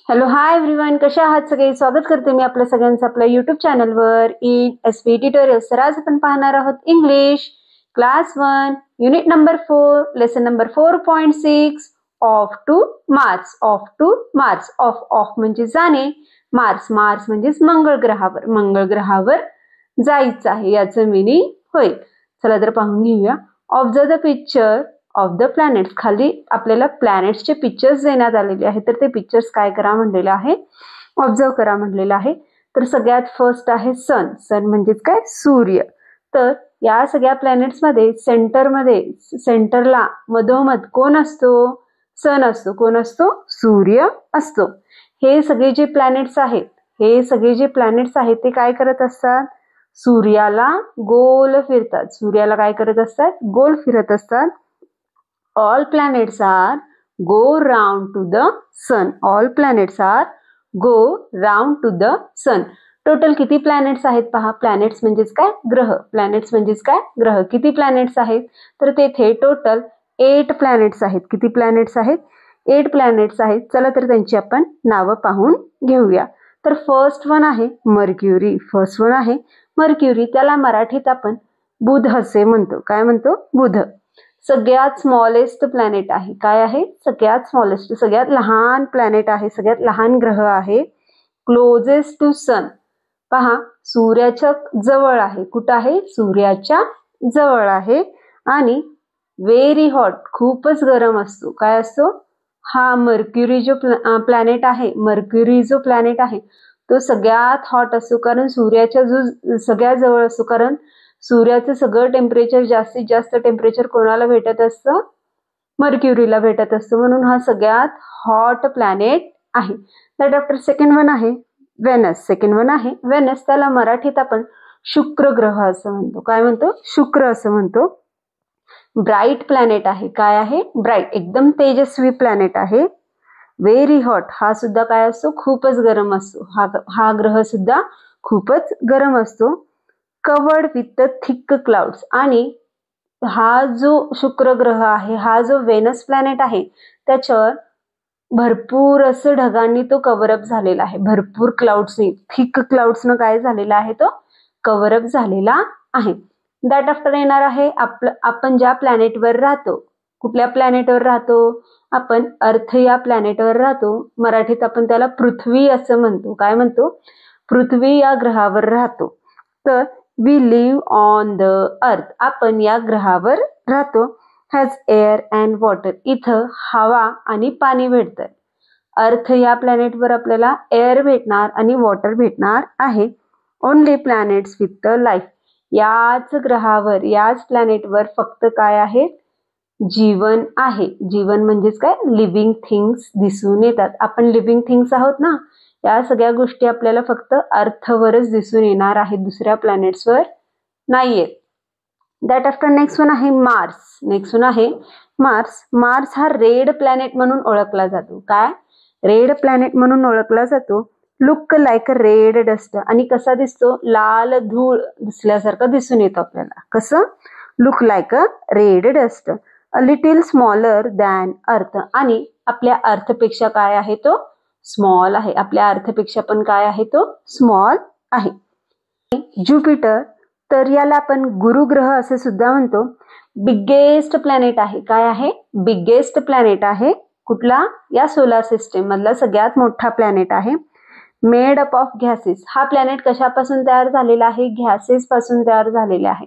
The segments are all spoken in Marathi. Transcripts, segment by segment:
हॅलो हाय एव्हरीवन, कशा आहात सगळे? स्वागत करते मी आपल्या सगळ्यांचं आपल्या YouTube चॅनलवर इन SV ट्युटोरियल्स. तर आज आपण पाहणार आहोत English class 1 unit number 4 lesson number 4.6 off to Mars. Off to Mars. Off म्हणजे जाणे, मार्स म्हणजेच मंगळ ग्रहावर जायचं आहे याचं मीनिंग होईल. चला तर पाहून घेऊया. Observe the picture of the planets. खाली आपल्याला प्लॅनेट्सचे पिक्चर्स देण्यात आलेले आहेत, तर ते पिक्चर्स काय करा म्हणलेलं आहे, ऑब्झर्व करा म्हणलेलं आहे. तर सगळ्यात फर्स्ट आहे सन. सन म्हणजेच काय, सूर्य. तर या सगळ्या प्लॅनेट्समध्ये सेंटरला मधोमध कोण असतो? सन असतो. कोण असतो? सूर्य असतो. हे सगळे जे प्लॅनेट्स आहेत ते काय करत असतात? सूर्याला गोल फिरतात. सूर्याला काय करत असतात? गोल फिरत असतात. All planets are go round to the sun. All planets are go round to the sun. Total किती प्लॅनेट्स आहेत पहा. प्लॅनेट्स म्हणजेच काय, ग्रह. प्लॅनेट्स म्हणजेच काय, ग्रह. किती प्लॅनेट्स आहेत? तर तेथे टोटल 8 प्लॅनेट्स आहेत. किती प्लॅनेट्स आहेत? 8 प्लॅनेट्स आहेत. चला तर त्यांची आपण नावं पाहून घेऊया. तर फर्स्ट वन आहे मर्क्युरी. त्याला मराठीत आपण बुध असे म्हणतो. काय म्हणतो? बुध. सगळ्यात स्मॉलेस्ट प्लॅनेट आहे. काय आहे? सगळ्यात स्मॉलेस्ट, सगळ्यात लहान प्लॅनेट आहे, सगळ्यात लहान ग्रह आहे. क्लोजेस्ट टू सन. पहा, सूर्याच्या जवळ आहे. कुठं आहे? सूर्याच्या जवळ आहे. आणि व्हेरी हॉट, खूपच गरम असतो. काय असतो? हा मर्क्युरी जो प्लॅनेट आहे तो सगळ्यात हॉट असतो, कारण सूर्याच्या जो सगळ्यात जवळ असतो. कारण सूर्याचं सगळं टेम्परेचर, जास्तीत जास्त टेम्परेचर कोणाला भेटत असतं? मर्क्युरीला भेटत असतं. म्हणून हा सगळ्यात हॉट प्लॅनेट आहे. दॅट आफ्टर सेकंड वन आहे वेनस. त्याला मराठीत आपण शुक्र ग्रह असं म्हणतो. काय म्हणतो? शुक्र असं म्हणतो. ब्राईट प्लॅनेट आहे. काय आहे? ब्राईट, एकदम तेजस्वी प्लॅनेट आहे. व्हेरी हॉट, हा सुद्धा काय असतो? खूपच गरम असतो. हा ग्रह सुद्धा खूपच गरम असतो. Covered with thick clouds. आणि हा जो शुक्र ग्रह आहे, हा जो वेनस प्लॅनेट आहे, त्याच्यावर भरपूर असं ढगांनी तो कव्हरअप झालेला आहे. भरपूर क्लाउड्सनी, थिक क्लाउड्सनं काय झालेला आहे? तो कव्हरअप झालेला आहे. दॅट आफ्टर येणार आहे आपण ज्या प्लॅनेटवर राहतो. कुठल्या प्लॅनेटवर राहतो? आपण अर्थ या प्लॅनेटवर राहतो. मराठीत आपण त्याला पृथ्वी असं म्हणतो. काय म्हणतो? पृथ्वी या ग्रहावर राहतो. तर we leave on the earth. आपण या ग्रहावर राहतो. Has air and water. इथं हवा आणि पाणी भेटतं. अर्थ या प्लॅनेटवर आपल्याला एअर भेटणार आणि वॉटर भेटणार आहे. Only planets with life. याच ग्रहावर, याच प्लॅनेटवर फक्त काय आहे? जीवन आहे. जीवन म्हणजेच काय? लिव्हिंग थिंग्स दिसून येतात. आपण लिव्हिंग थिंग्स आहोत ना. या सगळ्या गोष्टी आपल्याला फक्त अर्थवरच दिसून येणार आहेत, दुसऱ्या प्लॅनेट्सवर नाहीये. दॅट आफ्टर नेक्स्ट वन आहे मार्स. मार्स हा रेड प्लॅनेट म्हणून ओळखला जातो. काय? रेड प्लॅनेट म्हणून ओळखला जातो. Look like a red dust. आणि कसा दिसतो? लाल धूळ दिसल्यासारखं दिसून येतो आपल्याला. कसं? Look like a red dust. A little smaller than अर्थ. आणि आपल्या अर्थपेक्षा काय आहे तो? स्मॉल आहे. आपल्या अर्थपेक्षा पण काय आहे तो? स्मॉल आहे. ज्युपिटर, तर याला आपण गुरुग्रह असे सुद्धा म्हणतो. बिगेस्ट प्लॅनेट आहे. काय आहे? बिगेस्ट प्लॅनेट आहे. कुठला? या सोलार सिस्टीम मधला सगळ्यात मोठा प्लॅनेट आहे. Made up of gases. हा प्लॅनेट कशापासून तयार झालेला आहे? गॅसेस पासून तयार झालेला आहे.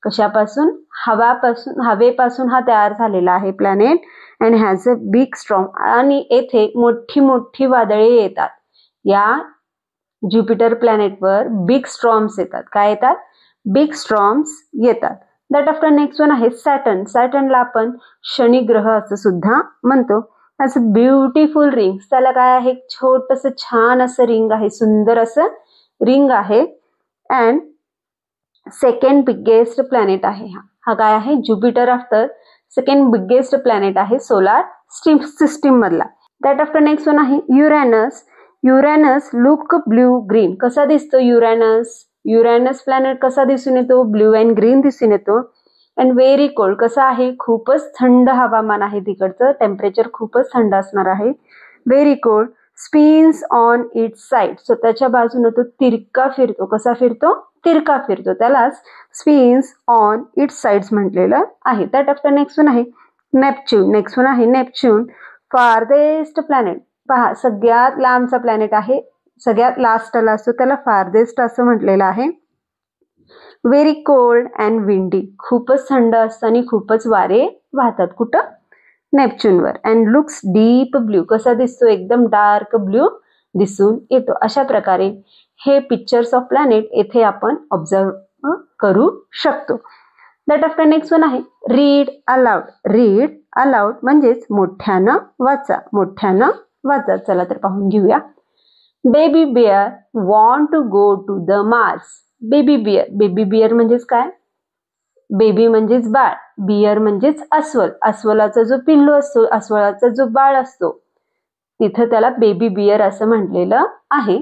कशापासून? हवेपासून हा तयार झालेला आहे planet. And has a big storm. आणि येथे मोठी मोठी वादळे येतात. या ज्युपिटर प्लॅनेटवर बिग स्ट्रॉम्स येतात. काय येतात? बिग स्ट्रॉम्स येतात. दॅट आफ्टर नेक्स्ट वन आहे सॅटर्न. सॅटर्नला आपण शनी ग्रह असं सुद्धा म्हणतो. As a beautiful ring. त्याला काय आहे? छोटंसं छान असं रिंग आहे, सुंदर असं रिंग आहे. अँड सेकंड बिगेस्ट प्लॅनेट आहे हा काय आहे? Jupiter after second biggest planet आहे सोलार सिस्टीम मधला. दॅट आफ्टर नेक्स्ट वन आहे युरॅनस लुक ब्ल्यू ग्रीन. कसा दिसतो युरॅनस प्लॅनेट कसा दिसून येतो? ब्ल्यू अँड ग्रीन दिसून येतो. And very cold. कसा आहे? खूपच थंड हवामान आहे तिकडचं. टेम्परेचर खूपच थंड असणार आहे. Very cold. Spins on its side. स्वतःच्या बाजूने तो तिरका फिरतो. कसा फिरतो? तिरका फिरतो. त्यालाच स्पिन्स ऑन इट्स साइड्स म्हटलेलं आहे. त्यात आफ्टर नेक्स्ट वन आहे नेपच्यून. नेक्स्ट वन आहे नेपच्यून, फारदेस्ट प्लॅनेट. पहा, सगळ्यात लांबचा प्लॅनेट आहे, सगळ्यात लास्टला असतो, त्याला फारदेस्ट असं म्हटलेलं आहे. Very cold and windy. खूपच थंड असतं आणि खूपच वारे वाहतात. कुठं? नेपच्यूनवर. And looks deep blue. कसा दिसतो? एकदम डार्क ब्ल्यू दिसून येतो. अशा प्रकारे हे पिक्चर्स ऑफ प्लॅनेट येथे आपण ऑब्झर्व करू शकतो. दॅट आफ्टर नेक्स्ट वन आहे रीड अलाउड. रीड अलाउड म्हणजेच मोठ्यानं वाचा. मोठ्यानं वाचा. चला तर पाहून घेऊया. Baby bear want to go to the Mars. Baby bear. Baby bear म्हणजेच काय? बेबी म्हणजेच बाळ, बिअर म्हणजेच अस्वल. अस्वलाचा जो पिल्लू असतो, अस्वलाचा जो बाळ असतो, तिथं त्याला बेबी बिअर असं म्हटलेलं आहे.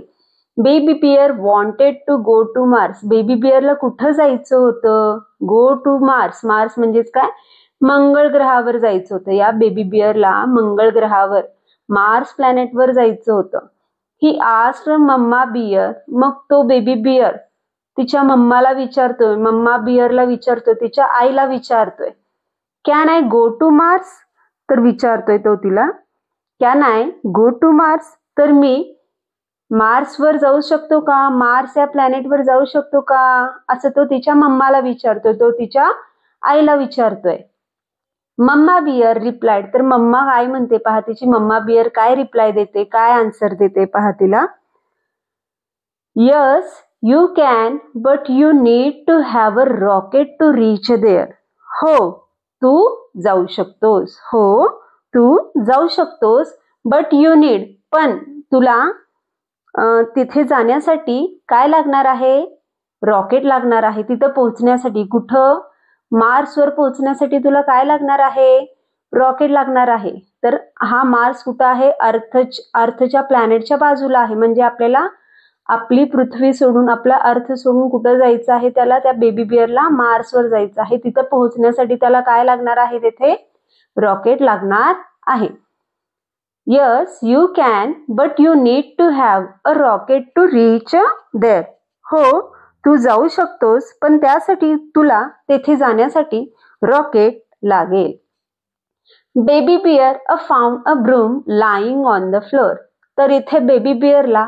Baby bear wanted to go to Mars. Baby बिअरला कुठं जायचं होतं? गो टू मार्स. मार्स म्हणजेच काय? मंगळ ग्रहावर जायचं होतं. या बेबी बिअरला मंगळ ग्रहावर, मार्स प्लॅनेटवर जायचं होतं. He asked mamma bear. मग तो बेबी बिअर तिच्या मम्माला विचारतोय, मम्मा बिअरला विचारतोय, तिच्या आईला विचारतोय, can I go to Mars? तर विचारतोय तो तिला, can I go to Mars? तर मी मार्सवर जाऊ शकतो का? मार्स या प्लॅनेटवर जाऊ शकतो का? असं तो तिच्या मम्माला विचारतोय, तो तिच्या आईला विचारतोय. Mamma bear replied. तर मम्मा काय म्हणते पहा, तिची मम्मा बिअर काय रिप्लाय देते, काय आन्सर देते पहा तिला. Yes you can but you need to have a rocket to reach there. हो तू जाऊ शकतोस. हो तू जाऊ शकतोस. बट यू नीड, पण तुला तिथे जाण्यासाठी काय लागणार आहे? रॉकेट लागणार आहे. तिथं पोहोचण्यासाठी, कुठं? मार्सवर पोहोचण्यासाठी तुला काय लागणार आहे? रॉकेट लागणार आहे. तर हा मार्स कुठं आहे? अर्थच्या प्लॅनेटच्या बाजूला आहे. म्हणजे आपल्याला आपली पृथ्वी सोडून, आपला अर्थ सोडून कुठं जायचं आहे? त्याला, त्या बेबी बिअरला मार्सवर जायचं आहे. तिथं पोहोचण्यासाठी त्याला काय लागणार आहे? तिथे रॉकेट लागणार आहे. Yes you can but you need to have a rocket to reach there. हो तू जाऊ शकतोस, पण त्यासाठी तुला तेथे जाण्यासाठी रॉकेट लागेल. Baby bear found a broom lying on the floor. तर इथे बेबी बिअरला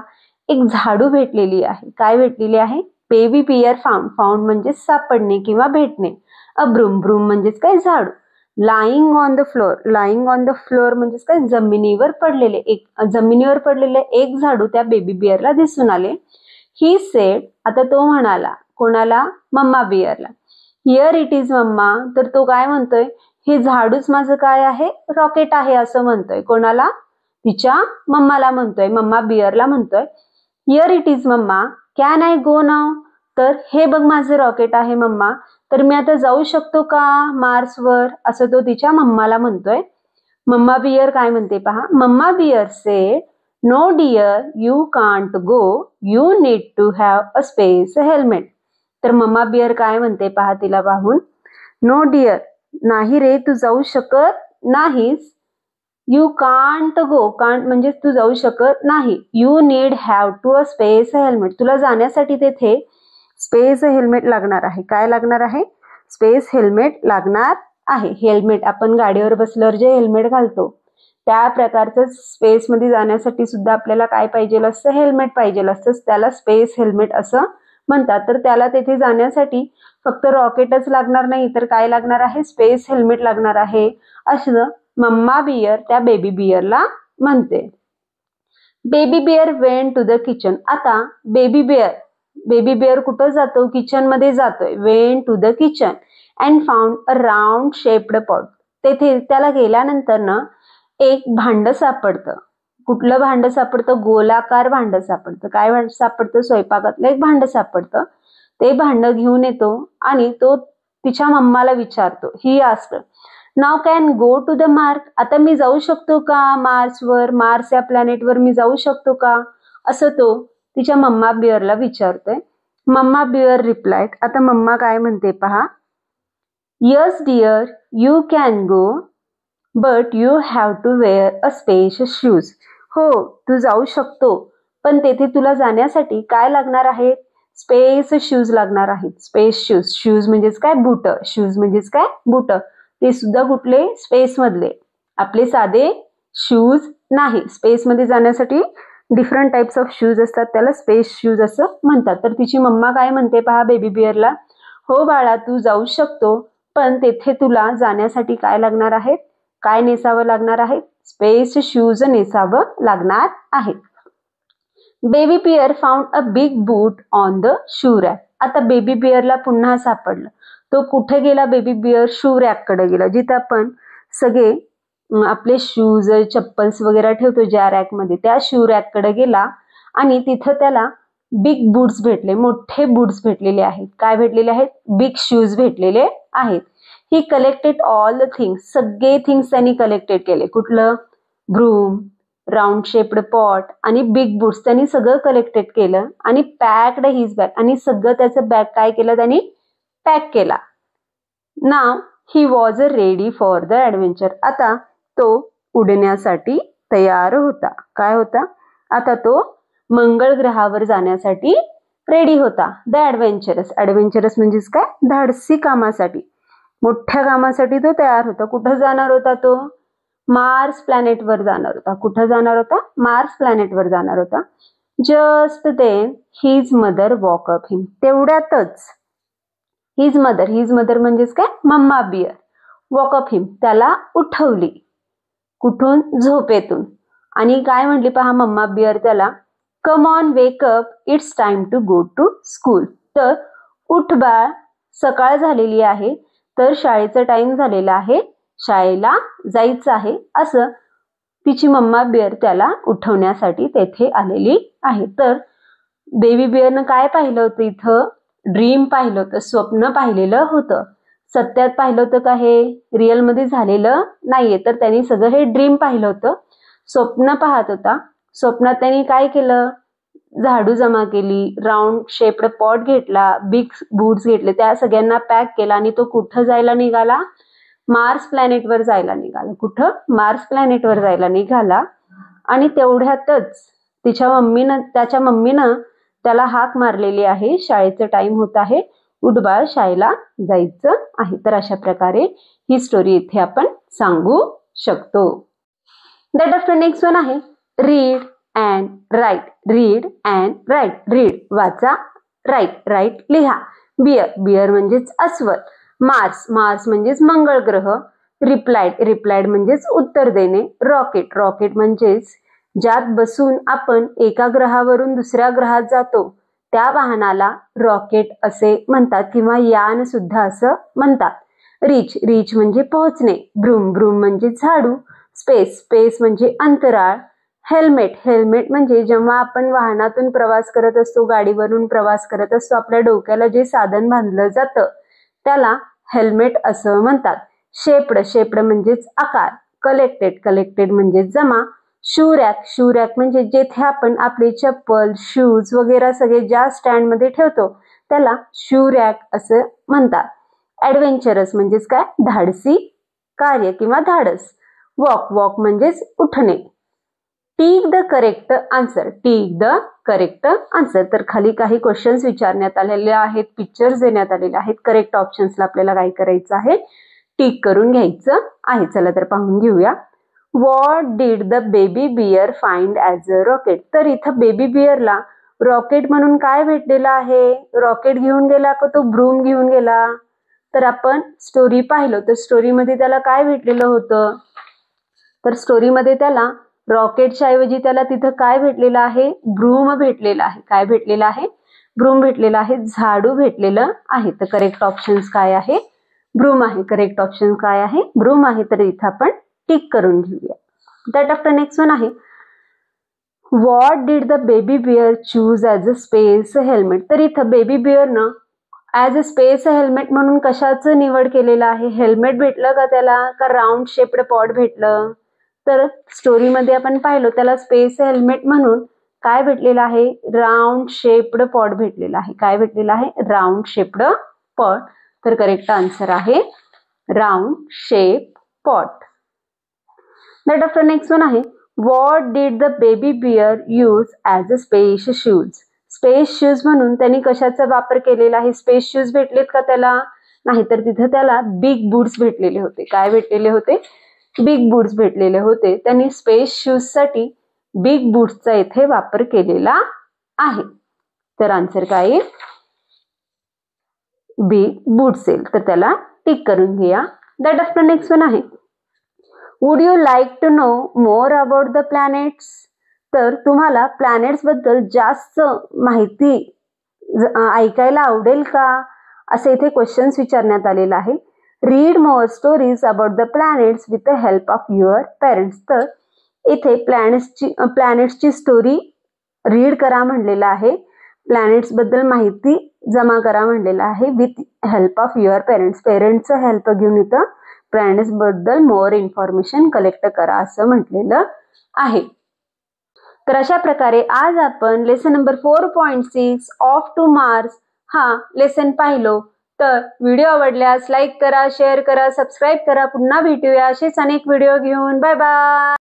एक झाडू भेटलेली आहे. काय भेटलेली आहे? Baby bear found. फाउंड म्हणजे सापडणे किंवा भेटणे. अ ब्रूम. ब्रूम म्हणजेच काय? झाडू. Lying on the floor. Lying on the floor म्हणजेच काय? जमिनीवर पडलेले एक झाडू त्या बेबी बिअरला दिसून आले. He said. आता तो म्हणाला, कोणाला? मम्मा बिअरला. Here it is mama. तर तो काय म्हणतोय? हे झाडूच माझं काय आहे? रॉकेट आहे असं म्हणतोय. कोणाला? तिच्या मम्माला म्हणतोय, मम्मा बिअरला म्हणतोय. Here it is mama, can I go now? तर हे बघ माझं रॉकेट आहे मम्मा, तर मी आता जाऊ शकतो का मार्सवर? असं तो तिच्या मम्माला म्हणतोय. मम्मा बिअर काय म्हणते पहा. Mamma bear said, no dear you can't go, you need to have a space helmet. तर मम्मा बिअर काय म्हणते पहा तिला पाहून. नो डिअर, नाही रे तू जाऊ शकत नाहीस. You can't go. कांट म्हणजे तू जाऊ शकत नाही. You need have to a space helmet. तुला जाण्यासाठी तेथे स्पेस हेल्मेट लागणार आहे. काय लागणार आहे? स्पेस हेल्मेट लागणार आहे. हेल्मेट आपण गाडीवर बसल्यावर जे हेल्मेट घालतो त्या प्रकारचं स्पेसमध्ये जाण्यासाठी सुद्धा आपल्याला काय पाहिजे असतं? हेल्मेट पाहिजे असतं. त्याला स्पेस हेल्मेट असं म्हणतात. तर त्याला तेथे जाण्यासाठी फक्त रॉकेटच लागणार नाही, तर काय लागणार आहे? स्पेस हेल्मेट लागणार आहे असं मम्मा बिअर त्या बेबी बिअरला म्हणते. Baby bear went to the kitchen. आता बेबी बिअर कुठं जातो? किचन मध्ये जातोय. Went to the kitchen and found a round shaped pot. तेथे त्याला गेल्यानंतर ना एक भांड सापडतं. कुठलं भांड सापडतं? गोलाकार भांड सापडतं. काय भांड सापडतं? स्वयंपाकातलं एक भांड सापडतं. ते भांड घेऊन येतो आणि तो तिच्या मम्माला विचारतो. He asked, now can go to the Mars. आता मी जाऊ शकतो का मार्सवर? मार्स या प्लॅनेटवर मी जाऊ शकतो का? असं तो तिच्या मम्मा बिअरला विचारतोय. Mamma bear replied. आता मम्मा काय म्हणते पहा. Yes dear you can go but you have to wear a special shoes. हो तू जाऊ शकतो, पण तेथे तुला जाण्यासाठी काय लागणार आहेत? स्पेस शूज लागणार आहेत. स्पेस शूज, शूज म्हणजेच काय? बूट. शूज म्हणजेच काय? बूट. ते सुद्धा कुठले? स्पेस मधले. आपले साधे शूज नाही. स्पेस मध्ये जाण्यासाठी डिफरंट टाइप्स ऑफ शूज असतात, त्याला स्पेस शूज असं म्हणतात. तर तिची मम्मा काय म्हणते पहा बेबी बिअरला, हो बाळा तू जाऊ शकतो, पण तेथे तुला जाण्यासाठी काय लागणार आहेत? काय नेसावं लागणार आहे? स्पेस शूज नेसावं लागणार आहे. Baby bear found a big boot on the shoe rack. आता बेबी बिअरला पुन्हा सापडलं. तो कुठे गेला? बेबी बिअर शू रॅक कडे गेला, जिथे आपण सगळे आपले शूज चप्पल्स वगैरे ठेवतो ज्या रॅक मध्ये, त्या शू रॅक कडे गेला आणि तिथं त्याला बिग बूट्स भेटले. मोठे बूट्स भेटलेले आहेत. काय भेटलेले आहेत? बिग शूज भेटलेले आहेत. ही कलेक्टेड ऑल द थिंग्स. सगळे थिंग्स त्यांनी कलेक्टेड केले. कुठलं? ब्रूम, राऊंड शेप्ड पॉट आणि बिग बूट्स त्यांनी सगळं कलेक्टेड केलं आणि पॅक्ड हिज बॅग. आणि सगळं त्याचं बॅग काय केलं? त्यांनी पॅक केला. Now he was ready for the adventure. आता तो उडण्यासाठी तयार होता. काय होता? आता तो मंगळ ग्रहावर जाण्यासाठी रेडी होता. The adventurous. ॲडव्हेंचरस म्हणजेच काय? धाडसी कामासाठी, मोठ्या कामासाठी तो तयार होता. कुठं जाणार होता तो? मार्स प्लॅनेटवर जाणार होता. कुठं जाणार होता? मार्स प्लॅनेटवर जाणार होता. Just then his mother woke up him. तेवढ्यातच हिज मदर म्हणजेच काय? Mama bear. Woke up him, त्याला उठवली. कुठून? झोपेतून. आणि काय म्हणली पहा मम्मा बिअर त्याला, come on wake up, it's time to go to school. तर उठ बाळ, सकाळ झालेली आहे, तर शाळेचा टाइम झालेला आहे, शाळेला जायचं आहे, असं तिची मम्मा बिअर त्याला उठवण्यासाठी तेथे आलेली आहे. तर बेबी बिअरनं काय पाहिलं होतं इथं? ड्रीम पाहिलं होतं, स्वप्न पाहिलेलं होतं. सत्यात पाहिलं होतं का हे? रिअल मध्ये झालेलं नाहीये. तर त्यांनी सगळं हे ड्रीम पाहिलं होतं, स्वप्न पाहत होता. स्वप्नात त्यांनी काय केलं? झाडू जमा केली, राऊंड शेप्ड पॉट घेतला, बिग बूट्स घेतले, त्या सगळ्यांना पॅक केला आणि तो कुठं जायला निघाला? मार्स प्लॅनेटवर जायला निघाला. कुठं? मार्स प्लॅनेटवर जायला निघाला. आणि तेवढ्यातच त्याच्या मम्मीनं त्याला हाक मारलेली आहे, शाळेचं टाइम होत आहे, उठ बाळ, शाळेला जायचं आहे. तर अशा प्रकारे ही स्टोरी इथे आपण सांगू शकतो. दॅट आफ्टर नेक्स्ट वन आहे read and write. Read and write. Read वाचा, राईट लिहा. बिअर म्हणजेच अस्वल. मार्स म्हणजेच मंगळ ग्रह. रिप्लाइड म्हणजेच उत्तर देणे. रॉकेट म्हणजेच ज्यात बसून आपण एका ग्रहावरून दुसऱ्या ग्रहात जातो, त्या वाहनाला रॉकेट असे म्हणतात किंवा यान सुद्धा असं म्हणतात. रीच म्हणजे पोहोचणे. ब्रूम म्हणजे झाडू. स्पेस म्हणजे अंतराळ. हेल्मेट म्हणजे जेव्हा आपण वाहनातून प्रवास करत असतो, गाडीवरून प्रवास करत असतो, आपल्या डोक्याला जे साधन बांधलं जातं त्याला हेल्मेट असं म्हणतात. शेप्ड म्हणजेच आकार. कलेक्टेड म्हणजे जमा. शू रॅक म्हणजे जेथे आपण आपले चप्पल, शूज वगैरे सगळे ज्या स्टँड मध्ये ठेवतो त्याला शू रॅक असं म्हणतात. ॲडव्हेंचरस म्हणजेच काय? धाडसी कार्य किंवा धाडस. वॉक म्हणजेच उठणे. Tick the correct answer. तर खाली काही क्वेश्चन्स विचारण्यात आलेले आहेत, पिक्चर्स देण्यात आलेले आहेत. करेक्ट ऑप्शन्सला आपल्याला काय करायचं आहे? टिक करून घ्यायचं आहे. चला तर पाहून घेऊया. What did the baby bear find as a rocket. तर इथं बेबी बिअरला रॉकेट म्हणून काय भेटलेलं आहे? रॉकेट घेऊन गेला का तो ब्रूम घेऊन गेला? तर आपण स्टोरी पाहिलं तर स्टोरीमध्ये त्याला काय भेटलेलं होतं? तर स्टोरीमध्ये त्याला रॉकेटच्या ऐवजी त्याला तिथं काय भेटलेलं आहे? ब्रूम भेटलेलं आहे. काय भेटलेलं आहे? ब्रूम भेटलेलं आहे, झाडू भेटलेलं आहे. तर करेक्ट ऑप्शन्स काय आहे? ब्रूम आहे. करेक्ट ऑप्शन काय आहे? ब्रूम आहे. तर इथं आपण टिक करून घेऊया. दॅट आफ्टर नेक्स्ट वन आहे what did the baby bear choose as a space helmet. तर इथं बेबी बिअरनं ॲज अ स्पेस हेल्मेट म्हणून कशाचं निवड केलेलं आहे? हेल्मेट भेटलं का त्याला, का राऊंड शेप्ड पॉट भेटलं? तर स्टोरीमध्ये आपण पाहिलं त्याला स्पेस हेल्मेट म्हणून काय भेटलेलं आहे? राऊंड शेप्ड पॉट भेटलेला आहे. काय भेटलेलं आहे? Round shaped pot. तर करेक्ट आन्सर आहे round shape pot. That after next one आहे what did the baby bear use as a space shoes? Space shoes म्हणून त्यांनी कशाचा वापर केलेला आहे? स्पेस शूज भेटलेत का त्याला? नाही, तर तिथं त्याला बिग बूट्स भेटलेले होते. काय भेटलेले होते? बिग बूट्स भेटलेले होते. त्यांनी स्पेस शूज साठी बिग बूट्सचा इथे वापर केलेला आहे. तर आन्सर काय आहे? बिग बूट्स येईल. तर त्याला टिक करून घेऊया. दॅट आफ्टर नेक्स्ट वन आहे, would you like to know more about the planets? तर तुम्हाला प्लॅनेट्स बद्दल जास्त माहिती ऐकायला आवडेल का? असे इथे क्वेश्चन्स विचारण्यात आलेला आहे. Read more stories about the planets with the help of your parents. तर इथे प्लॅनेट्सची स्टोरी रीड करा म्हणलेलं आहे. प्लॅनेट्स बद्दल माहिती जमा करा म्हणलेलं आहे with help of your parents. पेरेंट्सचं हेल्प घेऊन इथं प्लॅनेट्स बद्दल मोर इन्फॉर्मेशन कलेक्ट करा असं म्हटलेलं आहे. तर अशा प्रकारे आज आपण lesson number 4.6 off to Mars हा लेसन पाहिलो. तर व्हिडिओ आवडल्यास लाईक करा, शेअर करा, सबस्क्राईब करा. पुन्हा भेटूया असेच अनेक व्हिडिओ घेऊन. Bye bye.